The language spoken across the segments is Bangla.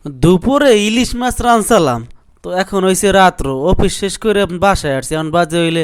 দুপুরে ইলিশ মাছ রানসালাম। তো এখন হইছে রাত্র, অফিস শেষ করে বাসায় আসছি, এখন বাজে হইলে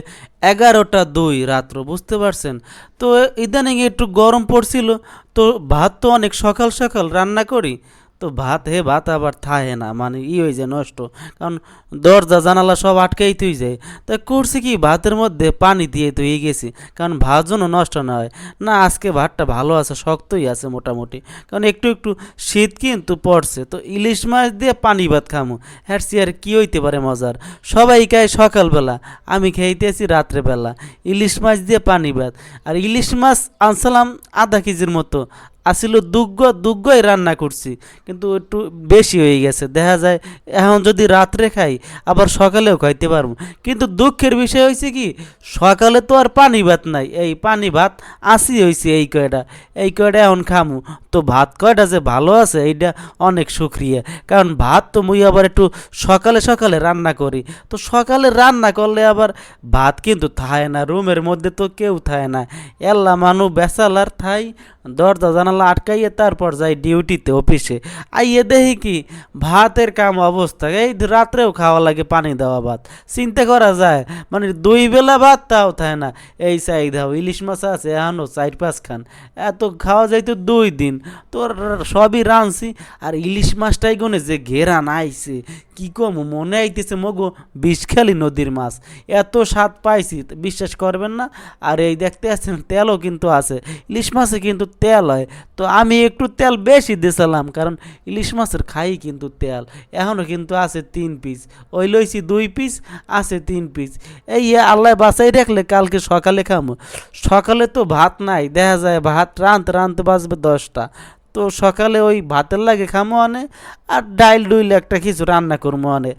11টা 2 রাত্র, বুঝতে পারছেন? তো ইদানিং একটু গরম পড়ছিল, তো ভাত তো অনেক সকাল সকাল রান্না করি, তো ভাত আবার থাহে না, মানে হয়ে যায় নষ্ট, কারণ দরজা জানালা সব আটকাই তুই যায়। তাই করছি কি, ভাতের মধ্যে পানি দিয়ে তুই গেছি, কারণ ভাত যেন নষ্ট না হয়। না, আজকে ভাতটা ভালো আছে, শক্তই আছে মোটামুটি, কারণ একটু একটু শীত কিন্তু পড়ছে, তো ইলিশ মাছ দিয়ে পানি ভাত খামু, হ্যাঁ আর কি হইতে পারে মজার। সবাই খায় সকালবেলা, আমি খাইতেছি রাত্রেবেলা ইলিশ মাছ দিয়ে পানি ভাত। আর ইলিশ মাছ আনসালাম আধা কেজির মতো, আসিল দুগ্গই রান্না করছি, কিন্তু একটু বেশি হয়ে গেছে দেখা যায়। এখন যদি রাত্রে খাই আবার সকালেও খাইতে পারবো, কিন্তু দুঃখের বিষয় হয়েছে কি, সকালে তো আর পানি ভাত নাই, এই পানি ভাত আসি হয়েছে এই কয়টা এখন খামু। তো ভাত কয়টা যে ভালো আছে এইটা অনেক শুক্রিয়া, কারণ ভাত তো মুই আবার একটু সকালে সকালে রান্না করি, তো সকালে রান্না করলে আবার ভাত কিন্তু থায় না, রুমের মধ্যে তো কেউ থায় না, এল্লা মানু বেসালার থাই, দরজা জানালা আটকাইয়ে তারপর যাই ডিউটিতে অফিসে। আইয়ে দেখি কি ভাতের কাম অবস্থা, এই রাত্রেও খাওয়া লাগে পানি দেওয়া ভাত, চিন্তা করা যায়, মানে 2 বেলা ভাত তাও থাকে না। এই চাই দাও ইলিশ মাছ আছে এখনও 4-5 খান, এত খাওয়া যাইতো 2 দিন, তোর সবই রাঁধছি। আর ইলিশ মাছটাই গুনে যে ঘেরান আইছে, কি কম মনে আইতেছে মগো বিষখালী নদীর মাছ, এত স্বাদ পাইছি বিশ্বাস করবেন না। আর এই দেখতে আছেন তেলও কিন্তু আছে, ইলিশ মাছে কিন্তু তেল হয়, তো আমি একটু তেল বেশি দিয়েছিলাম, কারণ ইলিশ মাছের খাই কিন্তু তেল। এখনও কিন্তু আছে 3 পিস, ওই লইছি 2 পিস, আছে 3 পিস। এই আল্লাহ বাসাই রাখলে কালকে সকালে খামো। সকালে তো ভাত নাই, দেখা যায় ভাত রাঁধতে রাঁধতে বাজবে 10টা, তো সকালে ওই ভাতের লাগে খামো আনে, আর ডাইল ডুইল একটা কিছু রান্না করবো আনে।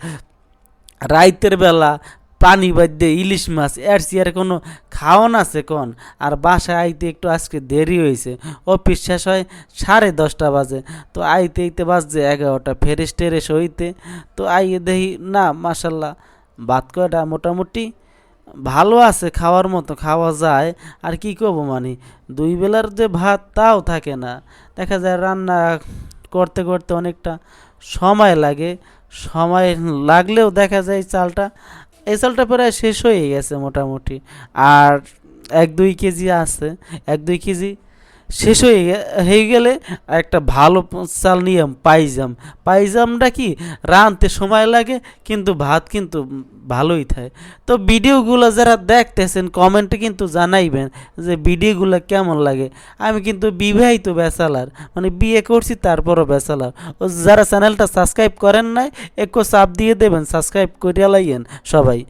রাইতের বেলা পানি বাদ্যে ইলিশ মাছ আর কোনো খাওয়ান আছে কোন? আর বাসায় আইতে একটু আজকে দেরি হয়েছে, অফিস শেষ হয় 10:30 বাজে, তো আইতে বাজছে 11টা, ফেরেস টেরেস হইতে। তো আইয়ে দেখি না, মাসাল্লাহ ভাত কয়টা মোটামুটি ভালো আছে, খাওয়ার মতো খাওয়া যায়। আর কি করবো, মানে 2 বেলার যে ভাত তাও থাকে না, দেখা যায় রান্না করতে করতে অনেকটা সময় লাগে, সময় লাগলেও দেখা যায় এই চালটা প্রায় শেষ হয়ে গেছে মোটামুটি। আর 1-2 কেজি আছে, 1-2 কেজি শেষ হয়ে গেলে একটা ভালো চাল নিয়ে পাইজামটা কি রাঁধতে সময় লাগে, কিন্তু ভাত কিন্তু ভালোই থাকে। তো ভিডিওগুলো যারা দেখতেছেন কমেন্টে কিন্তু জানাইবেন যে ভিডিওগুলো কেমন লাগে। আমি কিন্তু বিবাহিত ব্যাচেলার, মানে বিয়ে করছি তারপরও ব্যাচেলার। ও যারা চ্যানেলটা সাবস্ক্রাইব করেন নাই একটু চাপ দিয়ে দেবেন, সাবস্ক্রাইব করে লাইয়েন সবাই।